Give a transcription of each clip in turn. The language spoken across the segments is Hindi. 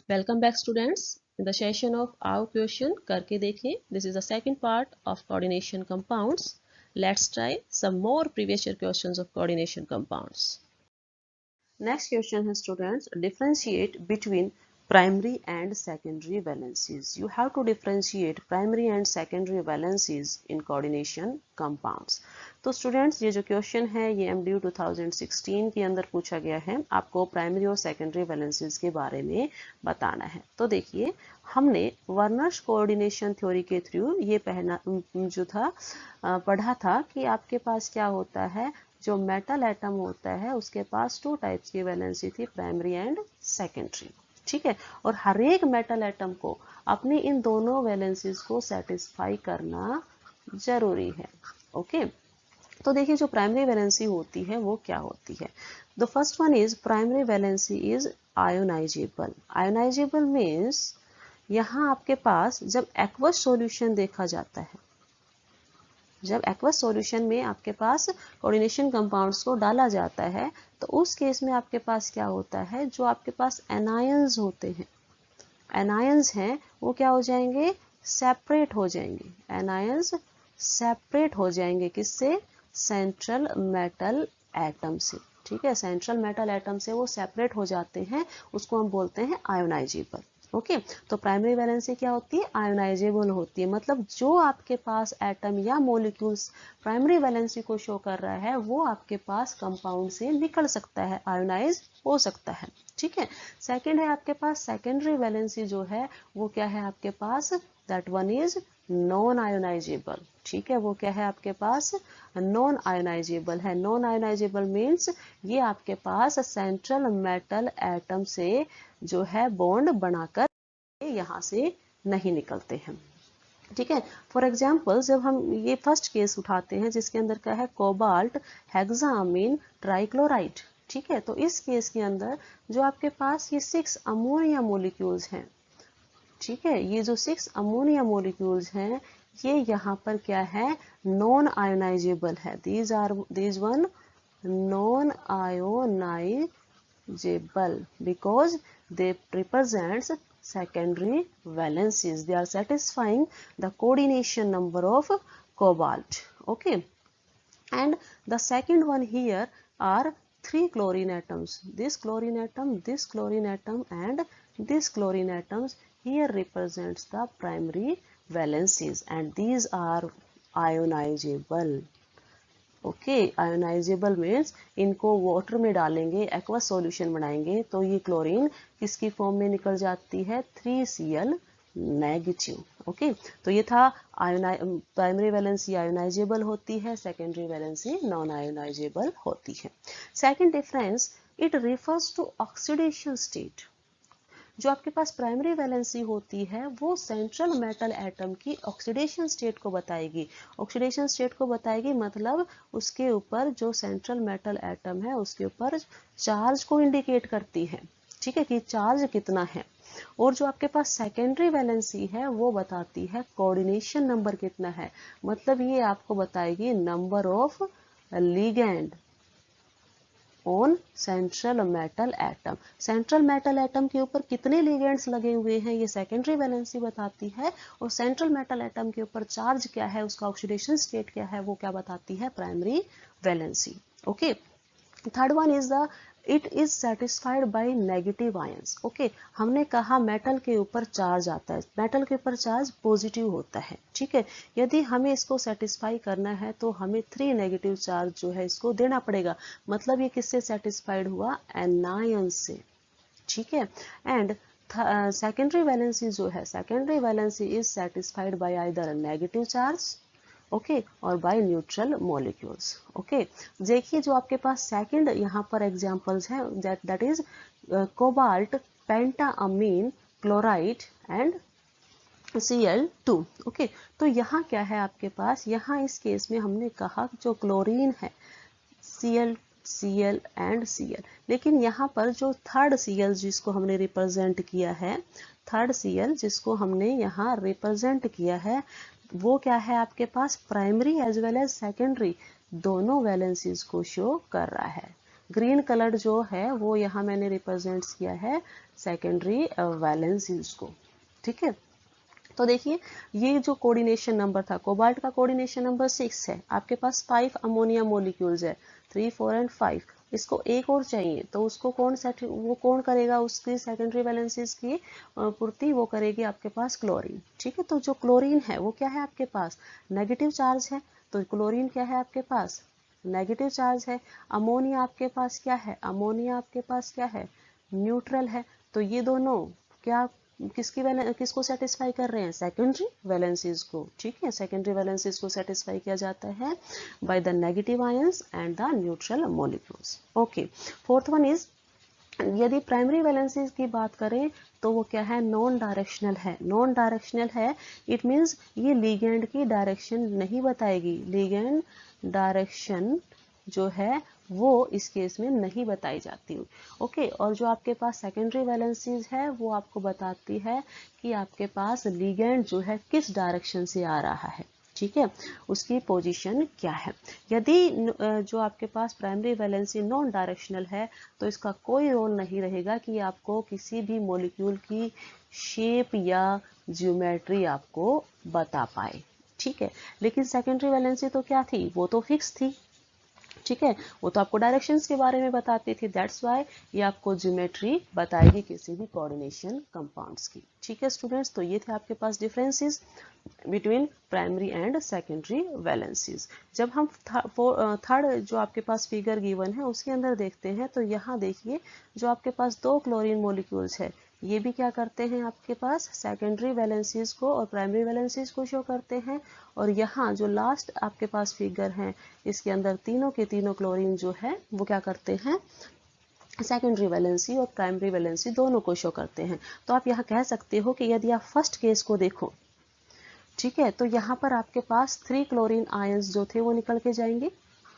Welcome back students. In the session of our question करके देखें, this is the second part of coordination compounds. Let's try some more previous year questions of coordination compounds. Next question है students, differentiate between primary and secondary valencies. You have to differentiate primary and secondary valencies in coordination compounds. तो students ये जो question है ये MDU 2016 के अंदर पूछा गया है, आपको primary और secondary valencies के बारे में बताना है। तो देखिए हमने वर्नर्स कोऑर्डिनेशन थ्योरी के थ्रू ये पढ़ा था कि आपके पास क्या होता है, जो मेटल एटम होता है उसके पास टू टाइप्स की वैलेंसी थी, प्राइमरी एंड सेकेंडरी। ठीक है, और हर एक मेटल एटम को अपनी इन दोनों वैलेंसीज को सेटिस्फाई करना जरूरी है। ओके, तो देखिए जो प्राइमरी वैलेंसी होती है वो क्या होती है। The first one is primary valency is ionisable. Ionisable means यहाँ आपके पास जब एक्वस सॉल्यूशन देखा जाता है, जब एक्वस सॉल्यूशन में आपके पास कोऑर्डिनेशन कंपाउंड्स को डाला जाता है तो उस केस में आपके पास क्या होता है, जो आपके पास एनायंस होते हैं, एनायंस हैं वो क्या हो जाएंगे, सेपरेट हो जाएंगे। एनायंस सेपरेट हो जाएंगे किससे, सेंट्रल मेटल एटम से। ठीक है, सेंट्रल मेटल एटम से वो सेपरेट हो जाते हैं, उसको हम बोलते हैं आयोनाइजेबल। ओके, तो प्राइमरी वैलेंसी क्या होती है, आयोनाइजेबल होती है, मतलब जो आपके पास एटम या मॉलिक्यूल्स प्राइमरी वैलेंसी को शो कर रहा है वो आपके पास कंपाउंड से निकल सकता है, आयोनाइज हो सकता है। ठीक है, सेकंड है आपके पास सेकेंडरी वैलेंसी जो है वो क्या है आपके पास, that one is non ionizable. ठीक है, वो क्या है आपके पास, नॉन आयोनाइजेबल है। नॉन आयोनाइजेबल मीन्स ये आपके पास सेंट्रल मेटल एटम से जो है बॉन्ड बनाकर यहाँ से नहीं निकलते हैं। ठीक है, फॉर एग्जाम्पल जब हम ये फर्स्ट केस उठाते हैं जिसके अंदर क्या है, कोबाल्ट हेक्सामीन ट्राइक्लोराइड। ठीक है, तो इस केस के अंदर जो आपके पास ये 6 अमोनिया मोलिक्यूल्स हैं, ठीक है, ये जो 6 अमोनिया मोलिक्यूल्स हैं ये यहाँ पर क्या है, नॉन आयोनाइजेबल है। These one non ionisable because they represents secondary valencies. They are satisfying the coordination number of cobalt. Okay, and the second one here are 3 chlorine atoms. This chlorine atom, this chlorine atom and this chlorine atoms here represents the primary valencies and these are ionizable. Okay, ionisable means इनको वाटर में डालेंगे, एक्वस सॉल्यूशन बनाएंगे तो ये क्लोरीन किसकी फॉर्म में निकल जाती है, 3Cl नेगेटिव। ओके, तो ये था प्राइमरी वैलेंसी आयोनाइजेबल होती है, सेकेंडरी वैलेंसी नॉन आयोनाइजेबल होती है। Second difference, it refers to oxidation state. जो आपके पास प्राइमरी वैलेंसी होती है वो सेंट्रल मेटल एटम की ऑक्सीडेशन स्टेट को बताएगी। ऑक्सीडेशन स्टेट को बताएगी मतलब उसके ऊपर जो सेंट्रल मेटल एटम है उसके ऊपर चार्ज को इंडिकेट करती है। ठीक है, कि चार्ज कितना है। और जो आपके पास सेकेंडरी वैलेंसी है वो बताती है कोऑर्डिनेशन नंबर कितना है, मतलब ये आपको बताएगी number of ligand on central metal atom. Central metal atom के ऊपर कितने लिगेंड्स लगे हुए हैं ये सेकेंडरी वैलेंसी बताती है, और सेंट्रल मेटल एटम के ऊपर चार्ज क्या है, उसका ऑक्सीडेशन स्टेट क्या है, वो क्या बताती है, primary valency. Okay, third one is the it is satisfied by negative ions. Okay, हमने कहा मेटल के ऊपर चार्ज आता है, मेटल के ऊपर चार्ज पॉजिटिव होता है। ठीक है, यदि हमें इसको सेटिस्फाई करना है तो हमें 3 नेगेटिव चार्ज जो है इसको देना पड़ेगा, मतलब ये किससे सेटिस्फाइड हुआ, एनायन से। ठीक है, एंड सेकेंडरी वैलेंसी जो है, secondary valency is satisfied by either negative charge okay or by neutral molecules. Okay, देखिए जो आपके पास सेकंड यहाँ पर एग्जांपल्स हैं, that is cobalt pentaammine chloride and Cl2। Okay, तो यहाँ क्या है आपके पास, यहाँ इस केस में हमने कहा जो क्लोरीन है Cl Cl एंड Cl, लेकिन यहाँ पर जो थर्ड Cl जिसको हमने रिप्रेजेंट किया है, थर्ड Cl जिसको हमने यहाँ रिप्रेजेंट किया है वो क्या है आपके पास, primary as well as secondary दोनों वैलेंसीज को शो कर रहा है। ग्रीन कलर जो है वो यहाँ मैंने रिप्रेजेंट किया है सेकेंडरी वैलेंसीज को, ठीक है। तो देखिए ये जो कोऑर्डिनेशन नंबर था, कोबाल्ट का कोऑर्डिनेशन नंबर 6 है, आपके पास 5 अमोनिया मोलिक्यूल्स है, 3, 4 एंड 5, इसको एक और चाहिए तो उसको वो कौन करेगा, उसकी सेकेंडरी वैलेंसीज की पूर्ति वो करेगी आपके पास क्लोरीन, ठीक है। तो जो क्लोरीन है वो क्या है आपके पास, नेगेटिव चार्ज है, तो क्लोरीन क्या है आपके पास, नेगेटिव चार्ज है। अमोनिया आपके पास क्या है, अमोनिया आपके पास क्या है, न्यूट्रल है। तो ये दोनों क्या किसको सेटिस्फाई कर रहे हैं, सेकेंडरी वैलेंसीज को, ठीक है। सेकेंडरी वैलेंसीज को सेटिस्फाई किया जाता है by the negative ions and the neutral molecules. Okay, fourth one is, यदि प्राइमरी वैलेंसीज की बात करें तो वो क्या है, नॉन डायरेक्शनल है। नॉन डायरेक्शनल है, इट मीन्स ये लिगेंड की डायरेक्शन नहीं बताएगी, लिगेंड डायरेक्शन जो है वो इस केस में नहीं बताई जाती। ओके, और जो आपके पास सेकेंडरी वैलेंसीज है वो आपको बताती है कि आपके पास लिगेंड जो है किस डायरेक्शन से आ रहा है, ठीक है, उसकी पोजीशन क्या है। यदि जो आपके पास प्राइमरी वैलेंसी नॉन डायरेक्शनल है तो इसका कोई रोल नहीं रहेगा कि आपको किसी भी मॉलिक्यूल की शेप या ज्योमेट्री आपको बता पाए, ठीक है। लेकिन सेकेंडरी वैलेंसी तो क्या थी, वो तो फिक्स थी, ठीक है, वो तो आपको डायरेक्शंस के बारे में बताती थी, दैट्स वाई ये आपको ज्योमेट्री बताएगी किसी भी कोऑर्डिनेशन कंपाउंड्स की, ठीक है स्टूडेंट्स। तो ये थे आपके पास differences between primary and secondary valencies. जब हम थर्ड जो आपके पास फिगर गिवन है उसके अंदर देखते हैं तो यहाँ देखिए जो आपके पास 2 क्लोरीन मॉलिक्यूल्स है ये भी क्या करते हैं, आपके पास सेकेंडरी वैलेंसीज को और प्राइमरी वैलेंसीज को शो करते हैं। और यहाँ जो लास्ट आपके पास फिगर है इसके अंदर तीनों के तीनों क्लोरीन जो है वो क्या करते हैं, सेकेंडरी वैलेंसी और प्राइमरी वैलेंसी दोनों को शो करते हैं। तो आप यहाँ कह सकते हो कि यदि आप फर्स्ट केस को देखो, ठीक है, तो यहाँ पर आपके पास 3 क्लोरीन आयंस जो थे वो निकल के जाएंगे,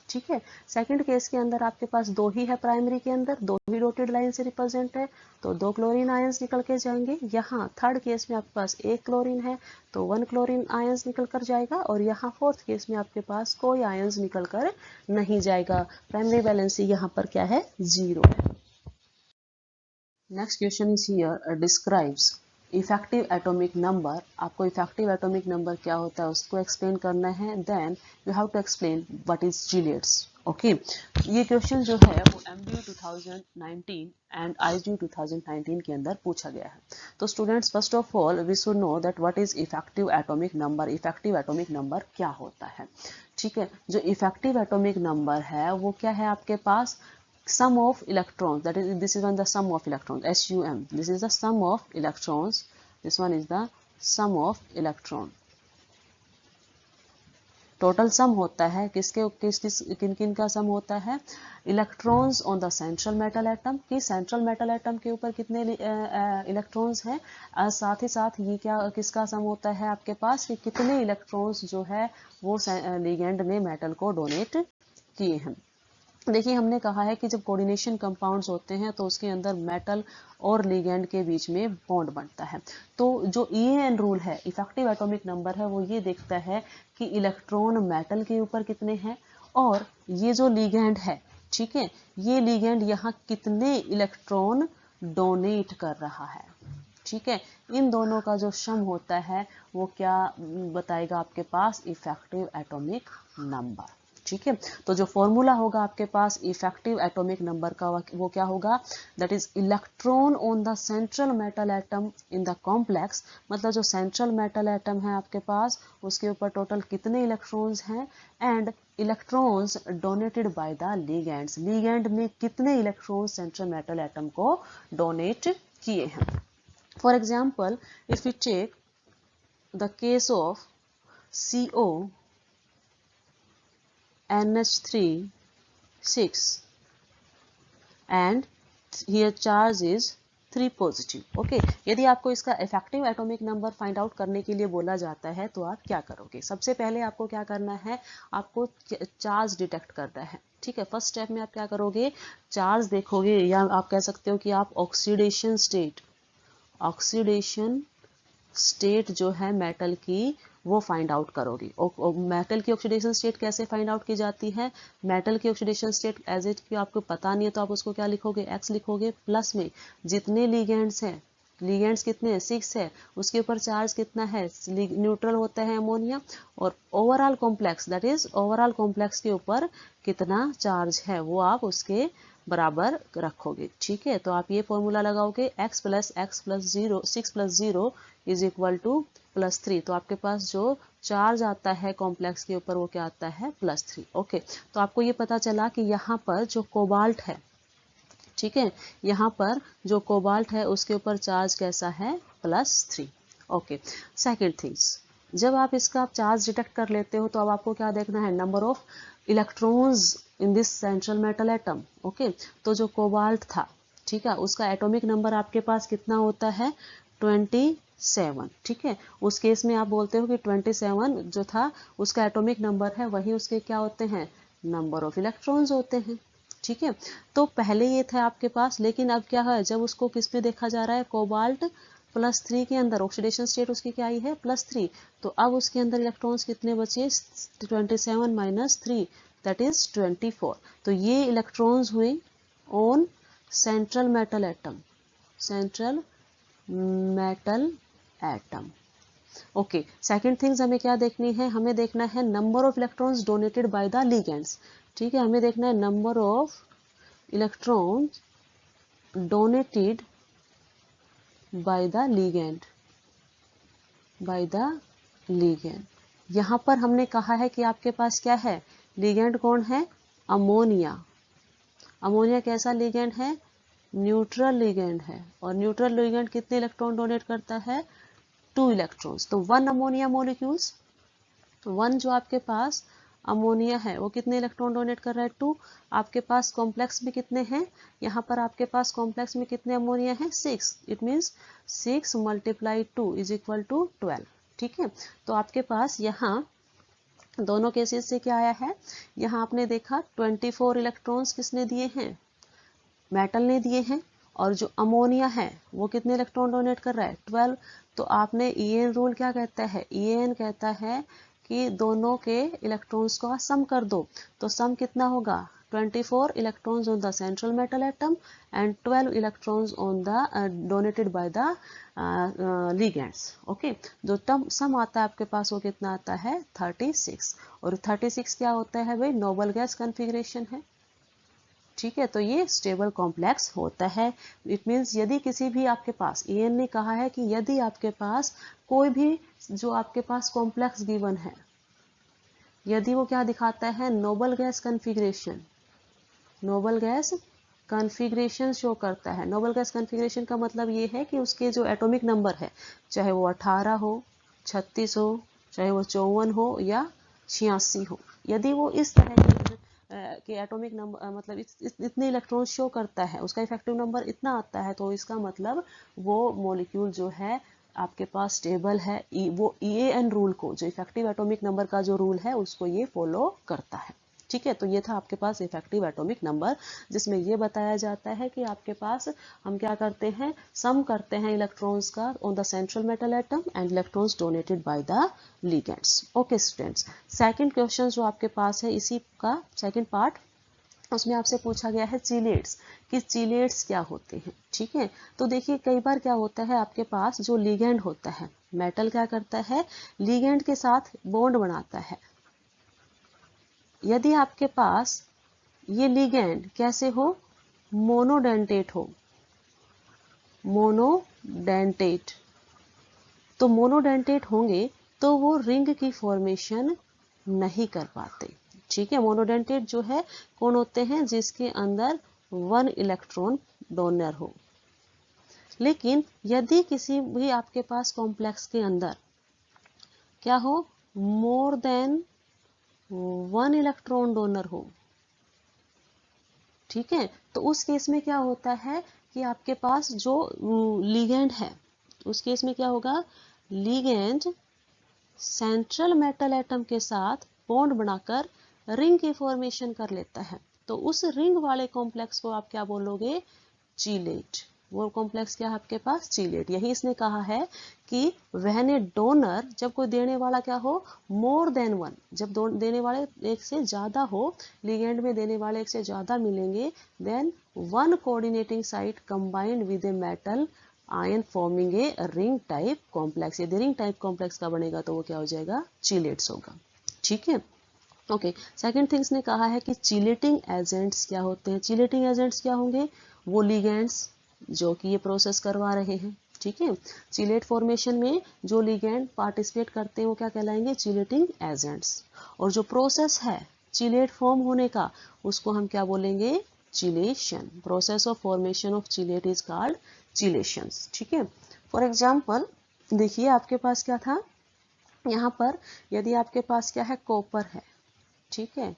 ठीक है। सेकंड केस के अंदर आपके पास 2 ही है, प्राइमरी के अंदर 2 ही डॉटेड लाइन से रिप्रेजेंट है तो 2 क्लोरीन आयंस निकल के जाएंगे। यहाँ थर्ड केस में आपके पास 1 क्लोरीन है तो 1 क्लोरीन आयंस निकल कर जाएगा। और यहाँ फोर्थ केस में आपके पास कोई आयंस निकल कर नहीं जाएगा, प्राइमरी वैलेंसी यहाँ पर क्या है, 0 है। Next question is here, describes effective atomic number. आपको इफेक्टिव एटॉमिक नंबर क्या होता है उसको एक्सप्लेन करना है। Then you have to explain what is chelates. Okay, ये क्वेश्चन जो है वो MDU 2019 एंड IGU 2019 के अंदर पूछा गया है। तो students first of all we should know that what is effective atomic number. Effective atomic number क्या होता है, ठीक है। जो इफेक्टिव एटॉमिक नंबर है वो क्या है आपके पास, sum of electrons, that is this is one the sum of electrons, SUM, this is the sum of electrons, this one is the sum of electron। Total sum होता है किसके किन किन का सम होता है, electrons on the central metal atom, कि सेंट्रल मेटल एटम के ऊपर कितने इलेक्ट्रॉन्स हैं, साथ ही साथ ये क्या किसका सम होता है आपके पास कि कितने इलेक्ट्रॉन्स जो है वो लिगेंड ने मेटल को डोनेट किए हैं। देखिए हमने कहा है कि जब कोऑर्डिनेशन कंपाउंड्स होते हैं तो उसके अंदर मेटल और लिगेंड के बीच में बॉन्ड बनता है। तो जो EAN रूल है, इफेक्टिव एटॉमिक नंबर है, वो ये देखता है कि इलेक्ट्रॉन मेटल के ऊपर कितने हैं और ये जो लिगेंड है, ठीक है, ये लिगेंड यहाँ कितने इलेक्ट्रॉन डोनेट कर रहा है, ठीक है। इन दोनों का जो सम होता है वो क्या बताएगा आपके पास, इफेक्टिव एटॉमिक नंबर, ठीक है। तो जो फॉर्मूला होगा आपके पास इफेक्टिव एटॉमिक नंबर का वो क्या होगा, that is electron on the central metal atom in the complex. मतलब जो सेंट्रल मेटल एटम है आपके पास उसके ऊपर टोटल कितने इलेक्ट्रॉन्स हैं, and electrons donated by the ligands, ligand ने कितने इलेक्ट्रॉन्स सेंट्रल मेटल एटम को डोनेट किए हैं। For example if you take the case of CO NH3 6 and here charge is 3 positive. Okay, यदि आपको इसका effective atomic number find out करने के लिए बोला जाता है तो आप क्या करोगे, सबसे पहले आपको क्या करना है, आपको चार्ज डिटेक्ट करना है, ठीक है। फर्स्ट स्टेप में आप क्या करोगे, चार्ज देखोगे, या आप कह सकते हो कि आप ऑक्सीडेशन स्टेट जो है मेटल की वो फाइंड आउट करोगी। मेटल की ऑक्सीडेशन स्टेट कैसे फाइंड आउट की जाती है? मेटल की ऑक्सीडेशन स्टेट एज इट की आपको पता नहीं है तो आप उसको क्या लिखोगे? X लिखोगे, प्लस में जितने लिगेंड्स हैं, लिगेंड्स कितने हैं? 6 है, उसके ऊपर चार्ज कितना है? न्यूट्रल होता है अमोनिया, और overall complex that is overall complex के ऊपर कितना चार्ज है वो आप उसके बराबर रखोगे। ठीक है, तो आप ये फॉर्मूला लगाओगे x plus 6 plus 0 is equal to +3। तो आपके पास जो चार्ज आता है कॉम्प्लेक्स के ऊपर वो क्या आता है? +3। ओके, तो आपको ये पता चला कि यहाँ पर जो कोबाल्ट है, ठीक है, यहाँ पर जो कोबाल्ट है उसके ऊपर चार्ज कैसा है? +3। ओके, सेकेंड थिंग्स, जब आप इसका चार्ज डिटेक्ट कर लेते हो तो अब आपको क्या देखना है? Number of electrons in this central metal atom. Okay, तो जो कोबाल्ट था, ठीक है, उसका एटॉमिक नंबर आपके पास कितना होता है? 27। ठीक है, उस केस में आप बोलते हो कि 27 जो था उसका एटॉमिक नंबर है, वही उसके क्या होते हैं? नंबर ऑफ इलेक्ट्रॉन्स होते हैं। ठीक है, तो पहले ये था आपके पास, लेकिन अब क्या है? जब उसको किस पे देखा जा रहा है? कोबाल्ट +3 के अंदर ऑक्सीडेशन स्टेट उसकी क्या आई है? +3। तो अब उसके अंदर इलेक्ट्रॉन्स कितने बचे? 27 माइनस 3 दैट इज 24। तो ये इलेक्ट्रॉन्स हुए on central metal atom, central metal atom. Okay, second things हमें क्या देखनी है? हमें देखना है number of electrons donated by the ligands. ठीक है, हमें देखना है number of electrons donated by the ligand, by the ligand. यहाँ पर हमने कहा है कि आपके पास क्या है? लिगेंड कौन है? अमोनिया। अमोनिया कैसा लिगेंड है? न्यूट्रल लिगेंड है, और न्यूट्रल लिगेंड कितने इलेक्ट्रॉन डोनेट करता है? 2 इलेक्ट्रॉन्स। तो 1 अमोनिया मॉलिक्यूल्स, 1 जो आपके पास अमोनिया है वो कितने इलेक्ट्रॉन डोनेट कर रहा है? 2। आपके पास कॉम्प्लेक्स में कितने हैं? यहाँ पर आपके पास कॉम्प्लेक्स में कितने अमोनिया है? 6। It means 6 × 2 is equal to 12। ठीक है, तो आपके पास यहाँ दोनों केसेस से क्या आया है? यहाँ आपने देखा 24 इलेक्ट्रॉन्स किसने दिए हैं? मेटल ने दिए हैं, और जो अमोनिया है वो कितने इलेक्ट्रॉन डोनेट कर रहा है? 12। तो आपने ईएन रूल क्या कहता है? ईएन कहता है कि दोनों के इलेक्ट्रॉन्स का सम कर दो। तो सम कितना होगा? 24 electrons on the central metal atom and 12 electrons on the donated by the ligands. Okay, जो सम आता है आपके पास वो कितना आता है? 36। और 36 क्या होता है भाई? नोबल गैस कॉन्फ़िगरेशन है। ठीक है, तो ये स्टेबल कॉम्प्लेक्स होता है। इट मीन्स यदि किसी भी आपके पास, ईएन ने कहा है कि यदि आपके पास कोई भी जो आपके पास कॉम्प्लेक्स गिवन है, यदि वो क्या दिखाता है? Noble gas configuration, noble gas configuration show करता है। नोबल गैस कॉन्फ़िगरेशन का मतलब ये है कि उसके जो एटॉमिक नंबर है, चाहे वो 18 हो, 36 हो, चाहे वो 54 हो या 86 हो, यदि वो इस तरह के एटॉमिक नंबर मतलब इतने इलेक्ट्रॉन शो करता है, उसका इफेक्टिव नंबर इतना आता है, तो इसका मतलब वो मॉलिक्यूल जो है आपके पास स्टेबल है। वो ईएन रूल को, जो इफेक्टिव एटॉमिक नंबर का जो रूल है, उसको ये फॉलो करता है। ठीक है, तो ये था आपके पास इफेक्टिव एटॉमिक नंबर, जिसमें ये बताया जाता है कि आपके पास हम क्या करते हैं? सम करते हैं इलेक्ट्रॉन्स का on the central metal atom and electrons donated by the ligands. Okay students, second question जो आपके पास है इसी का सेकंड पार्ट, उसमें आपसे पूछा गया है चीलेट्स, कि चीलेट्स क्या होते हैं। ठीक है, तो देखिए कई बार क्या होता है, आपके पास जो लिगेंड होता है, मेटल क्या करता है? लिगेंड के साथ बॉन्ड बनाता है। यदि आपके पास ये लिगेंड कैसे हो? मोनोडेंटेट हो, मोनोडेंटेट। तो मोनोडेंटेट होंगे तो वो रिंग की फॉर्मेशन नहीं कर पाते। ठीक है, मोनोडेंटेट जो है कौन होते हैं? जिसके अंदर 1 इलेक्ट्रॉन डोनर हो। लेकिन यदि किसी भी आपके पास कॉम्प्लेक्स के अंदर क्या हो? मोर देन 1 इलेक्ट्रॉन डोनर हो। ठीक है, तो उस केस में क्या होता है कि आपके पास जो लिगेंड है, उस केस में क्या होगा? लिगेंड सेंट्रल मेटल एटम के साथ बॉन्ड बनाकर रिंग की फॉर्मेशन कर लेता है। तो उस रिंग वाले कॉम्प्लेक्स को आप क्या बोलोगे? चीलेट। वो कॉम्प्लेक्स क्या है आपके पास, चीलेट। यही इसने कहा है कि व्हेन ए डोनर, जब कोई देने वाला क्या हो, मोर देन वन, जब देने वाले एक से ज्यादा हो, लिगेंड में देने वाले एक से ज्यादा मिलेंगे, then one coordinating site combined with a metal ion forming a ring type complex. यदि रिंग टाइप कॉम्प्लेक्स का बनेगा तो वो क्या हो जाएगा, चीलेट्स होगा। ठीक है, ओके। सेकंड थिंग्स ने कहा है कि चिलेटिंग एजेंट्स क्या होते हैं। चिलेटिंग एजेंट्स क्या होंगे, वो लिगेंड्स जो कि ये प्रोसेस करवा रहे हैं। ठीक है, चिलेट फॉर्मेशन में जो लिगेंड पार्टिसिपेट करते हैं वो क्या कहलाएंगे, चिलेटिंग एजेंट्स। और जो प्रोसेस है चिलेट फॉर्म होने का, उसको हम क्या बोलेंगे, chelation. Process of formation of chelate is called chelations. ठीक है, फॉर एग्जाम्पल देखिए आपके पास क्या था, यहाँ पर यदि आपके पास क्या है, कॉपर है। ठीक है,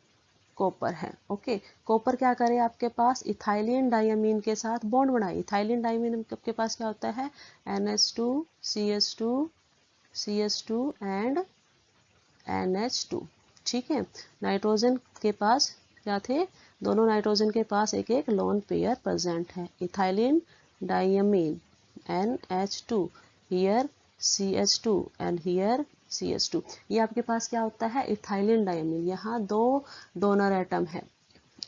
कॉपर है। ओके, कॉपर क्या करे, आपके पास इथाइलिन डायमीन के साथ बॉन्ड बनाए। इथाइलिन डायमीन आपके पास क्या होता है, NH2 CH2 CH2 and NH2। ठीक है, नाइट्रोजन के पास क्या थे, दोनों नाइट्रोजन के पास एक एक लोन पेयर प्रेजेंट है। Ethylene diamine NH2, here CH2 and here CH2। ये आपके पास क्या होता है, इथाइलिन डायमीन। यहाँ दो डोनर एटम है,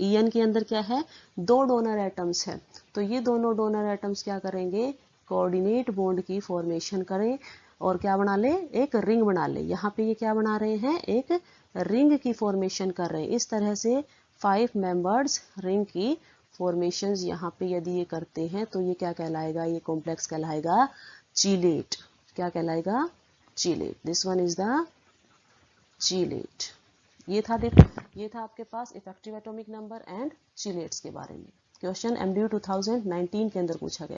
EN के अंदर क्या है, दो डोनर एटम्स है। तो ये दोनों डोनर एटम्स क्या करेंगे, कोऑर्डिनेट बॉन्ड की फॉर्मेशन करें और क्या बना ले, एक रिंग बना ले। यहाँ पे ये क्या बना रहे हैं, एक रिंग की फॉर्मेशन कर रहे हैं। इस तरह से 5 मेंबर्स रिंग की फॉर्मेशंस यहाँ पे यदि ये करते हैं तो ये क्या कहलाएगा, ये कॉम्प्लेक्स कहलाएगा चीलेट। क्या कहलाएगा, चीलेट। This one is the चीलेट। ये था आपके पास इफेक्टिव एटॉमिक नंबर एंड चीलेट्स के बारे में। क्वेश्चन MDU 2019 के अंदर पूछा गया।